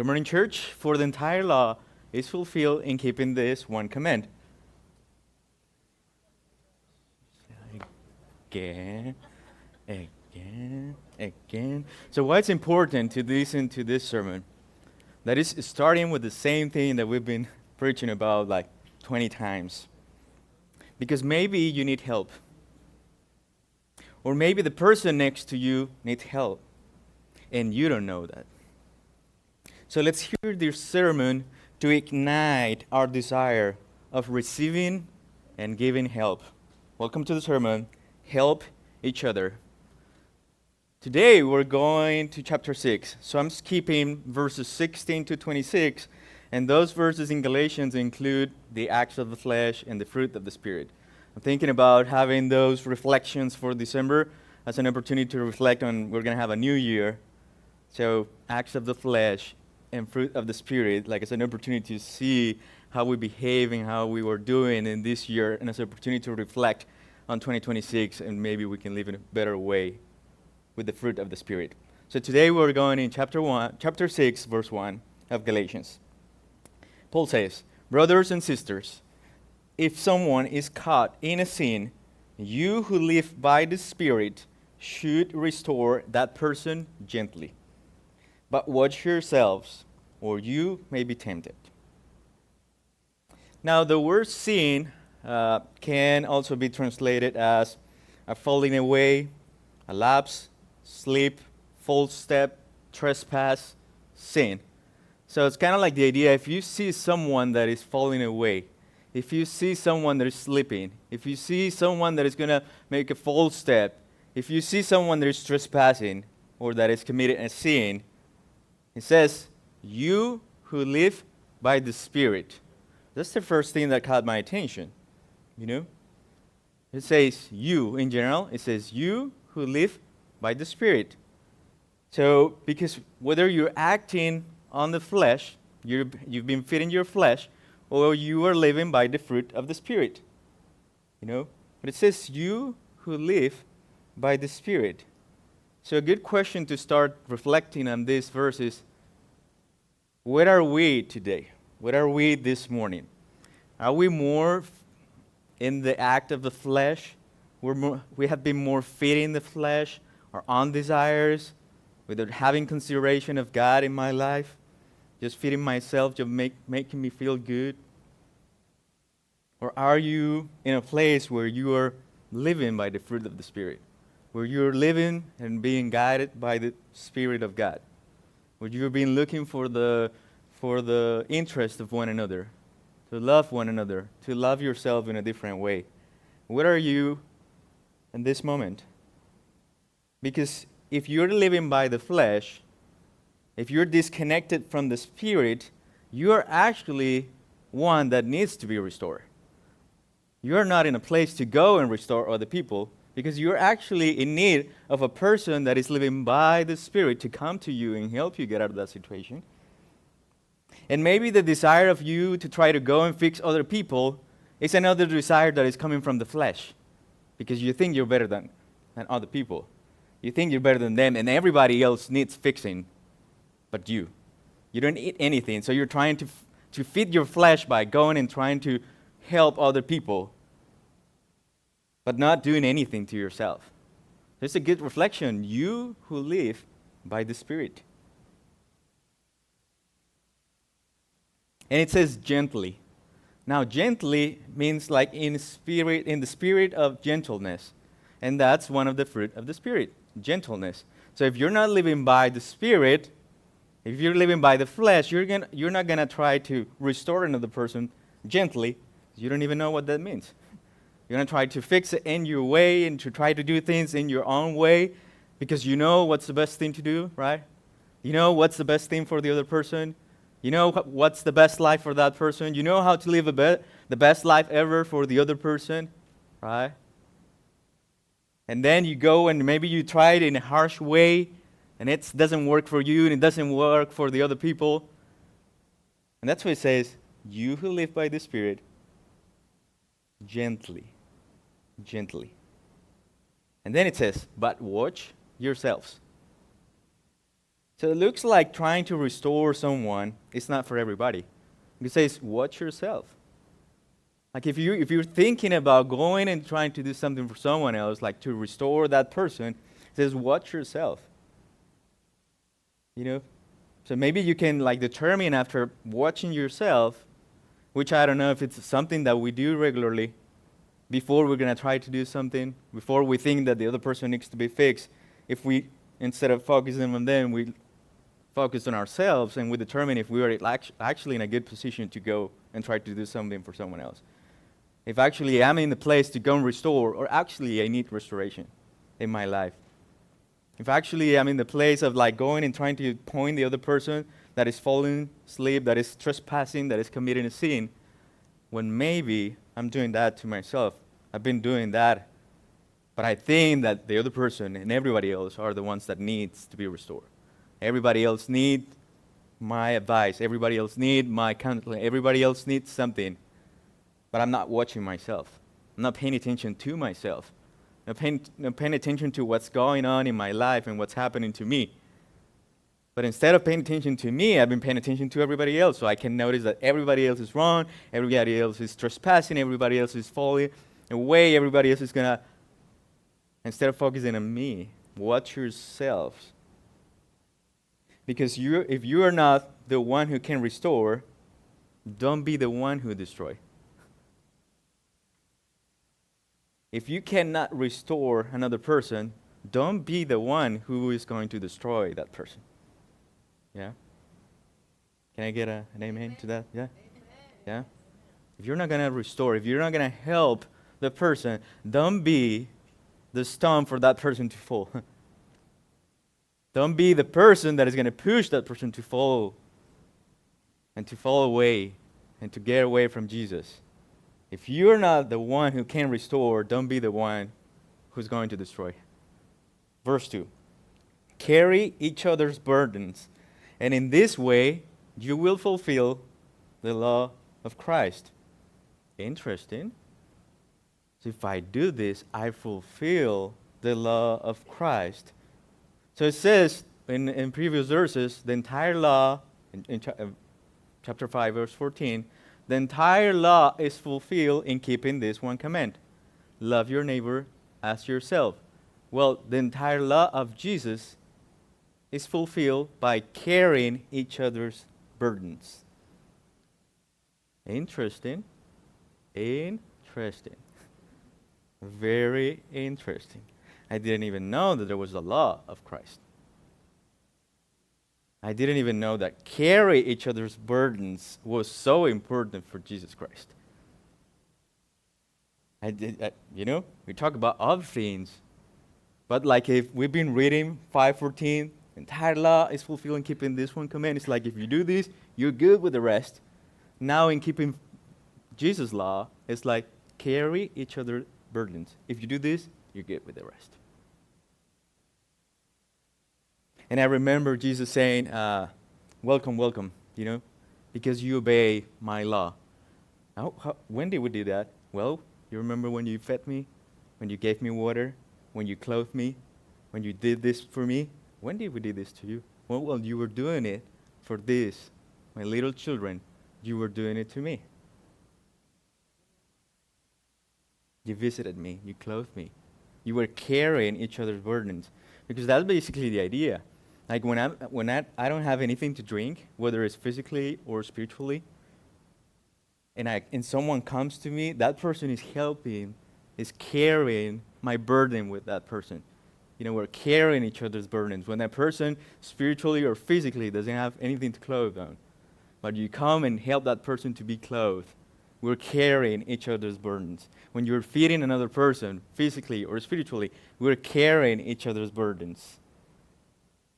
Good morning, church. For the entire law is fulfilled in keeping this one command. Again, again. So why it's important to listen to this sermon? That is starting with the same thing that we've been preaching about like 20 times. Because maybe you need help. Or maybe the person next to you needs help. And you don't know that. So let's hear this sermon to ignite our desire of receiving and giving help. Welcome to the sermon, Help Each Other. Today we're going to chapter 6. So I'm skipping verses 16 to 26, and those verses in Galatians include the acts of the flesh and the fruit of the Spirit. I'm thinking about having those reflections for December as an opportunity to reflect on we're going to have a new year. So acts of the flesh and fruit of the Spirit, like as an opportunity to see how we behave and how we were doing in this year, and as an opportunity to reflect on 2026, and maybe we can live in a better way with the fruit of the Spirit. So today we're going in chapter 6, verse 1 of Galatians. Paul says, "Brothers and sisters, if someone is caught in a sin, you who live by the Spirit should restore that person gently. But watch yourselves, or you may be tempted." Now, the word sin can also be translated as a falling away, a lapse, slip, false step, trespass, sin. So it's kind of like the idea, if you see someone that is falling away, if you see someone that is slipping, if you see someone that is going to make a false step, if you see someone that is trespassing or that is committed a sin, it says, you who live by the Spirit. That's the first thing that caught my attention, you know? It says you in general. It says you who live by the Spirit. So, because whether you're acting on the flesh, you've been feeding your flesh, or you are living by the fruit of the Spirit, you know? But it says you who live by the Spirit. So a good question to start reflecting on this verse is, where are we today? Where are we this morning? Are we more in the act of the flesh? We have been more feeding the flesh, our own desires, without having consideration of God in my life, just feeding myself, just making me feel good? Or are you in a place where you are living by the fruit of the Spirit? Where you're living and being guided by the Spirit of God, where you've been looking for the interest of one another, to love one another, to love yourself in a different way. Where are you in this moment? Because if you're living by the flesh, if you're disconnected from the Spirit, you are actually one that needs to be restored. You're not in a place to go and restore other people, because you're actually in need of a person that is living by the Spirit to come to you and help you get out of that situation. And maybe the desire of you to try to go and fix other people is another desire that is coming from the flesh, because you think you're better than other people. You think you're better than them, and everybody else needs fixing but you. You don't need anything, so you're trying to feed your flesh by going and trying to help other people, but not doing anything to yourself. It's a good reflection. You who live by the Spirit. And it says gently. Now, gently means like in the spirit of gentleness. And that's one of the fruit of the Spirit, gentleness. So if you're not living by the Spirit, if you're living by the flesh, you're not going to try to restore another person gently. You don't even know what that means. You're going to try to fix it in your way and to try to do things in your own way because you know what's the best thing to do, right? You know what's the best thing for the other person. You know what's the best life for that person. You know how to live the best life ever for the other person, right? And then you go and maybe you try it in a harsh way and it doesn't work for you and it doesn't work for the other people. And that's why it says, you who live by the Spirit, gently. And then it says, but watch yourselves. So it looks like trying to restore someone is not for everybody. It says, watch yourself. Like if you're thinking about going and trying to do something for someone else, like to restore that person, it says, watch yourself. You know? So maybe you can like determine after watching yourself, which I don't know if it's something that we do regularly, before we're going to try to do something, before we think that the other person needs to be fixed, if we, instead of focusing on them, we focus on ourselves and we determine if we are actually in a good position to go and try to do something for someone else. If actually I'm in the place to go and restore, or actually I need restoration in my life. If actually I'm in the place of like going and trying to point the other person that is falling asleep, that is trespassing, that is committing a sin, when maybe I'm doing that to myself. I've been doing that, but I think that the other person and everybody else are the ones that needs to be restored. Everybody else need my advice. Everybody else need my counseling. Everybody else needs something, but I'm not watching myself. I'm not paying attention to myself. I'm paying attention to what's going on in my life and what's happening to me. But instead of paying attention to me, I've been paying attention to everybody else. So I can notice that everybody else is wrong, everybody else is trespassing, everybody else is falling away, everybody else is going to, instead of focusing on me, watch yourselves. Because if you are not the one who can restore, don't be the one who destroys. If you cannot restore another person, don't be the one who is going to destroy that person. Yeah? Can I get an amen to that? Yeah? Yeah? If you're not going to restore, if you're not going to help the person, don't be the stone for that person to fall. Don't be the person that is going to push that person to fall and to fall away and to get away from Jesus. If you're not the one who can restore, don't be the one who's going to destroy. Verse 2. Carry each other's burdens, and in this way you will fulfill the law of Christ. Interesting. So if I do this, I fulfill the law of Christ. So it says in previous verses, the entire law, in chapter 5, verse 14, the entire law is fulfilled in keeping this one command. Love your neighbor as yourself. Well, the entire law of Jesus is fulfilled by carrying each other's burdens. Interesting. Interesting. Very interesting. I didn't even know that there was a law of Christ. I didn't even know that carry each other's burdens was so important for Jesus Christ. We talk about other things, but like if we've been reading 5:14, entire law is fulfilled in keeping this one command. It's like if you do this, you're good with the rest. Now in keeping Jesus' law, it's like carry each other's burdens. If you do this, you're good with the rest. And I remember Jesus saying, welcome, welcome, because you obey my law. When did we do that? Well, you remember when you fed me, when you gave me water, when you clothed me, when you did this for me? When did we do this to you? Well, you were doing it for this, my little children. You were doing it to me. You visited me. You clothed me. You were carrying each other's burdens. Because that's basically the idea. Like when I don't have anything to drink, whether it's physically or spiritually, and someone comes to me, that person is helping, is carrying my burden with that person. We're carrying each other's burdens. When that person spiritually or physically doesn't have anything to clothe on, but you come and help that person to be clothed, we're carrying each other's burdens. When you're feeding another person, physically or spiritually, we're carrying each other's burdens.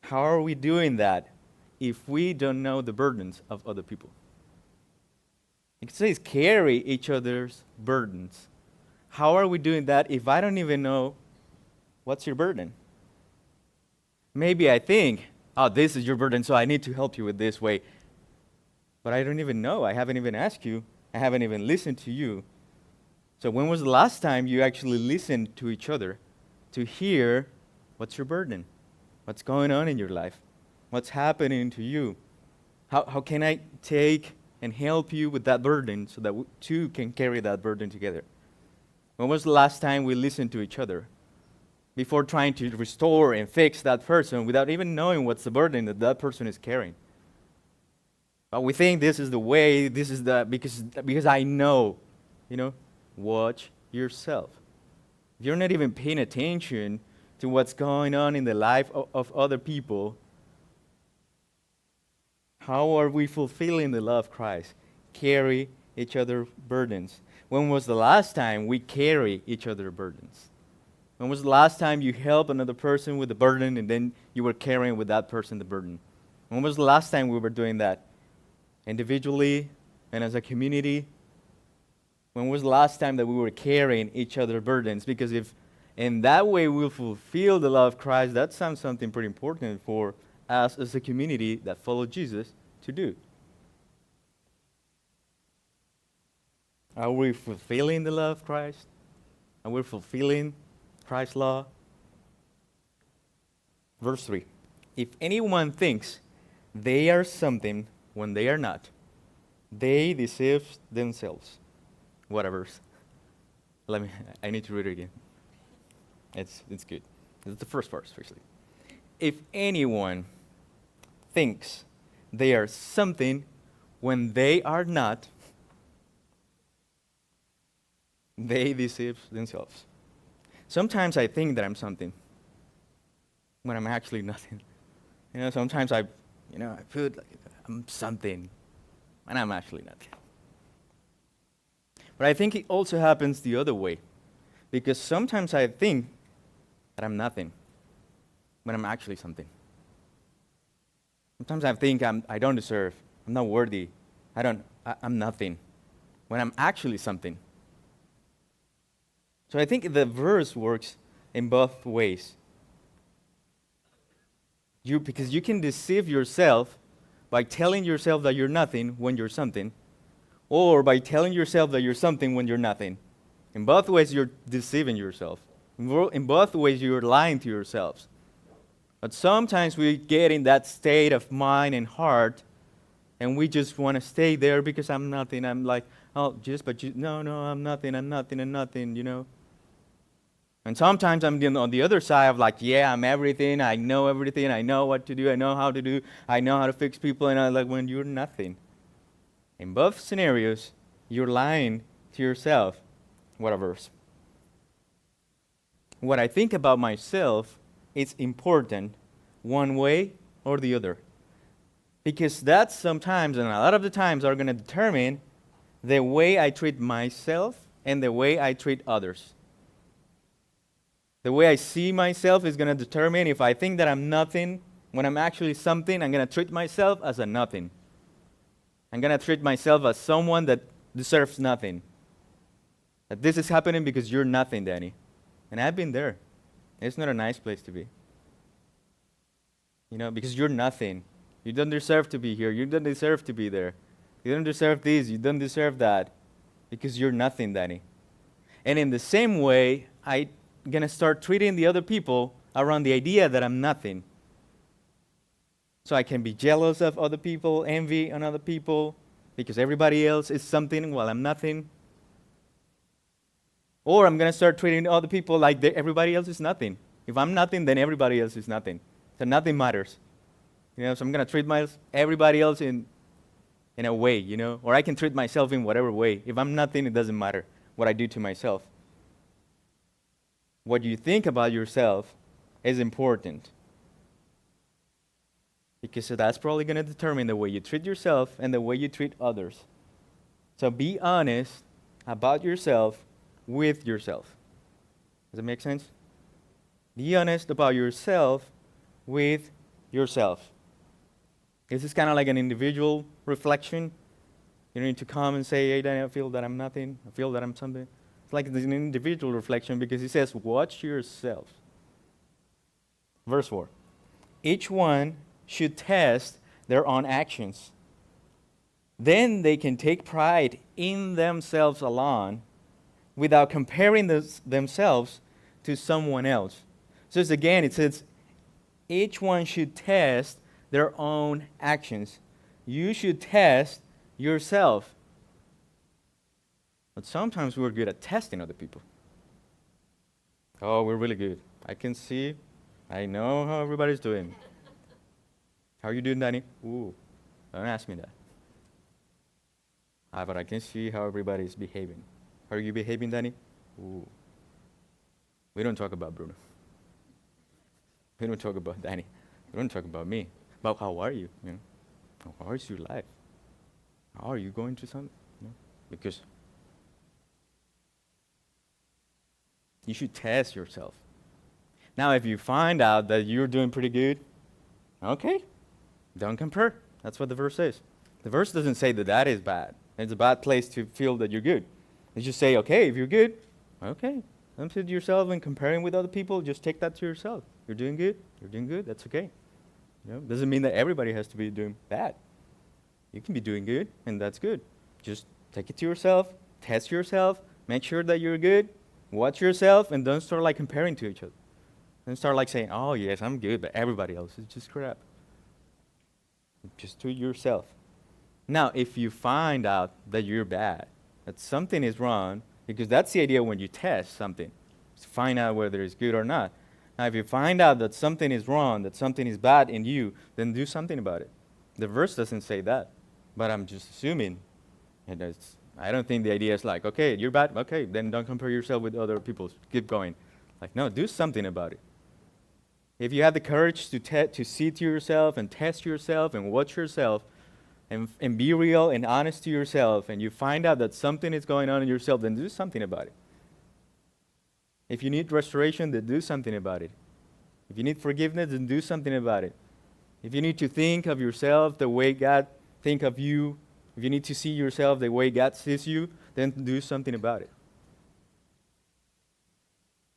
How are we doing that if we don't know the burdens of other people? It says carry each other's burdens. How are we doing that if I don't even know what's your burden? Maybe I think, this is your burden, so I need to help you with this way. But I don't even know. I haven't even asked you. I haven't even listened to you. So when was the last time you actually listened to each other to hear what's your burden? What's going on in your life? What's happening to you? How can I take and help you with that burden so that we two can carry that burden together? When was the last time we listened to each other before trying to restore and fix that person without even knowing what's the burden that that person is carrying? But we think this is the way, this is the, because I know, watch yourself. If you're not even paying attention to what's going on in the life of other people, how are we fulfilling the love of Christ? Carry each other's burdens. When was the last time we carry each other's burdens? When was the last time you helped another person with a burden and then you were carrying with that person the burden? When was the last time we were doing that? Individually and as a community? When was the last time that we were carrying each other's burdens? Because if in that way we'll fulfill the love of Christ, that sounds something pretty important for us as a community that follow Jesus to do. Are we fulfilling the love of Christ? Are we fulfilling Christ's law? Verse 3. If anyone thinks they are something when they are not, they deceive themselves. What a verse. I need to read it again. It's good. It's the first verse, actually. If anyone thinks they are something when they are not, they deceive themselves. Sometimes I think that I'm something when I'm actually nothing. Sometimes I feel like I'm something when I'm actually nothing. But I think it also happens the other way, because sometimes I think that I'm nothing when I'm actually something. Sometimes I think I don't deserve, I'm not worthy, I'm nothing when I'm actually something. So I think the verse works in both ways. Because you can deceive yourself by telling yourself that you're nothing when you're something, or by telling yourself that you're something when you're nothing. In both ways, you're deceiving yourself. In both ways, you're lying to yourselves. But sometimes we get in that state of mind and heart, and we just want to stay there because I'm nothing. I'm like, no, I'm nothing, I'm nothing. And sometimes I'm on the other side of like, yeah, I'm everything, I know everything, I know what to do, I know how to do, I know how to fix people, and I'm like, when you're nothing. In both scenarios, you're lying to yourself. What a verse. What I think about myself is important one way or the other. Because that sometimes, and a lot of the times, are going to determine the way I treat myself and the way I treat others. The way I see myself is going to determine if I think that I'm nothing when I'm actually something. I'm going to treat myself as a nothing. I'm going to treat myself as someone that deserves nothing. That this is happening because you're nothing, Danny. And I've been there. It's not a nice place to be. Because you're nothing. You don't deserve to be here. You don't deserve to be there. You don't deserve this. You don't deserve that. Because you're nothing, Danny. And in the same way, I'm going to start treating the other people around the idea that I'm nothing. So I can be jealous of other people, envy on other people, because everybody else is something while I'm nothing. Or I'm going to start treating other people like everybody else is nothing. If I'm nothing, then everybody else is nothing. So nothing matters. So I'm going to treat everybody else in a way, or I can treat myself in whatever way. If I'm nothing, it doesn't matter what I do to myself. What you think about yourself is important. Because that's probably going to determine the way you treat yourself and the way you treat others. So be honest about yourself with yourself. Does that make sense? Be honest about yourself with yourself. This is kind of like an individual reflection. You need to come and say, hey, Danny, I feel that I'm nothing. I feel that I'm something. It's like an individual reflection because he says, watch yourself. Verse 4. Each one should test their own actions. Then they can take pride in themselves alone without comparing themselves to someone else. So again, it says, each one should test their own actions. You should test yourself. But sometimes we're good at testing other people. Oh, we're really good. I can see, I know how everybody's doing. How are you doing, Danny? Ooh, don't ask me that. But I can see how everybody's behaving. How are you behaving, Danny? Ooh. We don't talk about Bruno. We don't talk about Danny. We don't talk about me. About how are you? You know, how is your life? How are you going through something? You know? Because you should test yourself. Now, if you find out that you're doing pretty good, okay, don't compare. That's what the verse says. The verse doesn't say that that is bad. It's a bad place to feel that you're good. It's just say, okay, if you're good, okay, don't sit yourself and comparing with other people. Just take that to yourself. You're doing good. You're doing good. That's okay. You know, doesn't mean that everybody has to be doing bad. You can be doing good, and that's good. Just take it to yourself, test yourself, make sure that you're good, watch yourself, and don't start like comparing to each other. Don't start like saying, oh, yes, I'm good, but everybody else is just crap. Just to yourself. Now, if you find out that you're bad, that something is wrong, because that's the idea when you test something, to find out whether it's good or not. Now, if you find out that something is wrong, that something is bad in you, then do something about it. The verse doesn't say that, but I'm just assuming. And I don't think the idea is like, okay, you're bad, okay, then don't compare yourself with other people. Keep going. Like, no, do something about it. If you have the courage to see to yourself and test yourself and watch yourself and be real and honest to yourself, and you find out that something is going on in yourself, then do something about it. If you need restoration, then do something about it. If you need forgiveness, then do something about it. If you need to think of yourself the way God thinks of you, if you need to see yourself the way God sees you, then do something about it.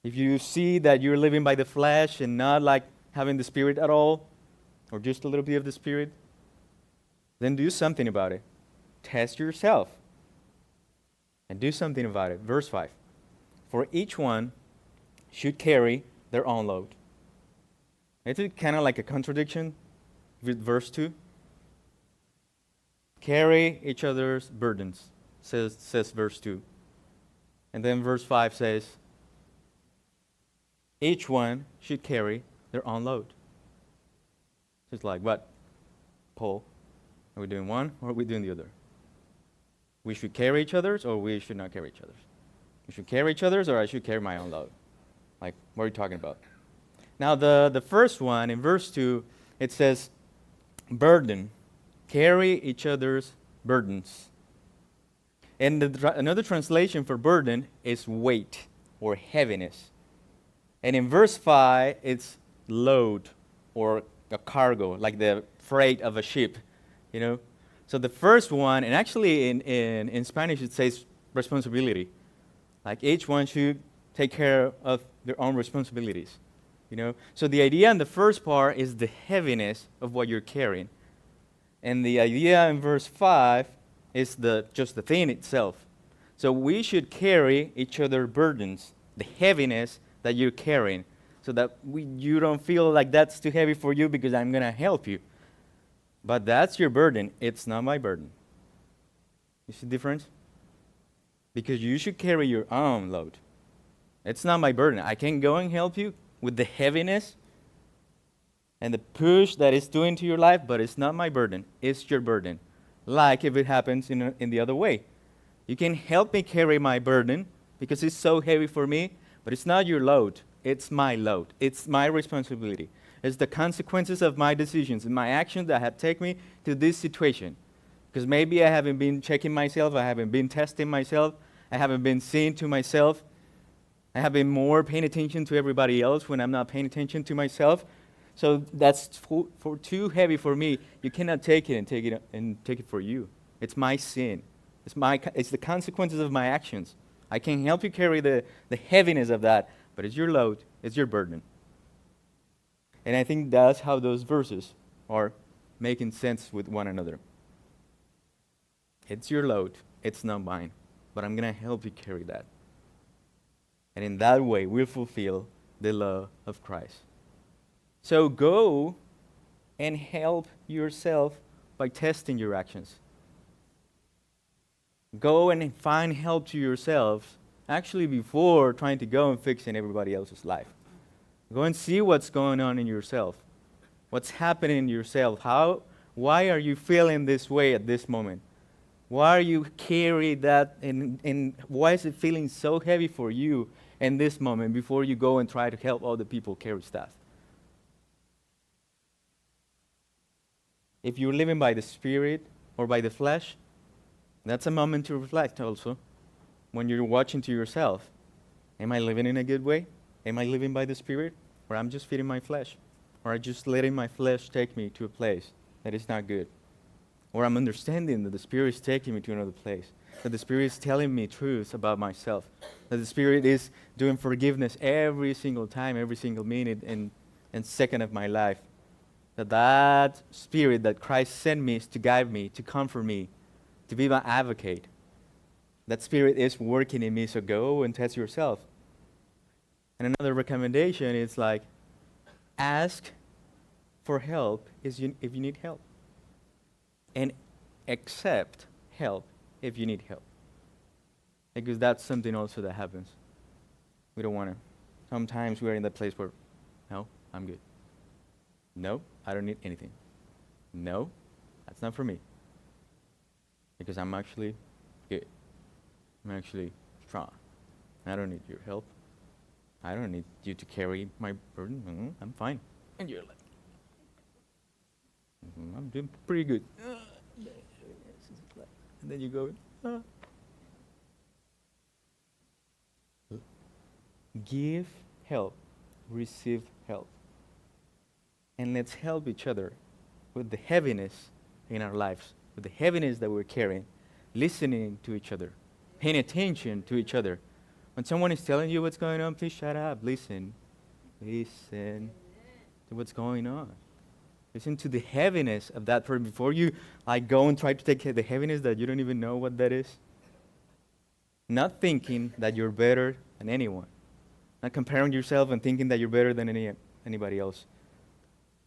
If you see that you're living by the flesh and not like having the Spirit at all, or just a little bit of the Spirit, then do something about it. Test yourself and do something about it. Verse 5. For each one should carry their own load. It's kind of like a contradiction with verse 2. Carry each other's burdens, says verse 2. And then verse 5 says, each one should carry their own load. It's like, what, Paul? Are we doing one or are we doing the other? We should carry each other's or we should not carry each other's? We should carry each other's or I should carry my own load? Like, what are you talking about? Now, the first one, in verse 2, it says, burden. Carry each other's burdens. And another translation for burden is weight or heaviness. And in verse 5, it's load or a cargo, like the freight of a ship, you know. So the first one, and actually in Spanish it says responsibility. Like each one should take care of their own responsibilities, you know. So the idea in the first part is the heaviness of what you're carrying. And the idea in verse 5 is just the thing itself. So we should carry each other's burdens, the heaviness that you're carrying, so that you don't feel like that's too heavy for you because I'm going to help you. But that's your burden. It's not my burden. You see the difference? Because you should carry your own load. It's not my burden. I can go and help you with the heaviness and the push that it's doing to your life, but it's not my burden. It's your burden. Like if it happens in the other way. You can help me carry my burden because it's so heavy for me, but it's not your load. It's my load. It's my responsibility. It's the consequences of my decisions and my actions that have taken me to this situation. Because maybe I haven't been checking myself. I haven't been testing myself. I haven't been seeing to myself. I have been more paying attention to everybody else when I'm not paying attention to myself. So that's for too heavy for me. You cannot take it and take it for you. It's my sin. It's the consequences of my actions. I can help you carry the heaviness of that, but it's your load, it's your burden. And I think that's how those verses are making sense with one another. It's your load, it's not mine, but I'm going to help you carry that. And in that way, we'll fulfill the law of Christ. So go and help yourself by testing your actions. Go and find help to yourself actually before trying to go and fix in everybody else's life. Go and see what's going on in yourself. What's happening in yourself? Why are you feeling this way at this moment? Why are you carry that and why is it feeling so heavy for you in this moment before you go and try to help other people carry stuff? If you're living by the Spirit or by the flesh, that's a moment to reflect also. When you're watching to yourself, am I living in a good way? Am I living by the Spirit? Or I'm just feeding my flesh? Or I'm just letting my flesh take me to a place that is not good? Or I'm understanding that the Spirit is taking me to another place, that the Spirit is telling me truths about myself, that the Spirit is doing forgiveness every single time, every single minute and second of my life, that Spirit that Christ sent me is to guide me, to comfort me, to be my advocate. That Spirit is working in me, so go and test yourself. And another recommendation is like, ask for help if you need help. And accept help if you need help. Because that's something also that happens. We don't want to. Sometimes we're in that place where, no, I'm good. No, I don't need anything. No, that's not for me. Because I'm actually good. I'm actually strong. I don't need your help. I don't need you to carry my burden. I'm fine. And you're like, I'm doing pretty good. And then you go, give help, receive help. And let's help each other with the heaviness in our lives, with the heaviness that we're carrying, listening to each other, paying attention to each other. When someone is telling you what's going on, please shut up, listen. Listen to what's going on. Listen to the heaviness of that person before you go and try to take the heaviness that you don't even know what that is. Not thinking that you're better than anyone. Not comparing yourself and thinking that you're better than anybody else.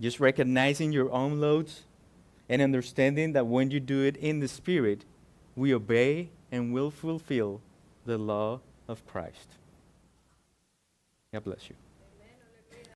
Just recognizing your own loads and understanding that when you do it in the Spirit, we obey and will fulfill the law of Christ. God bless you.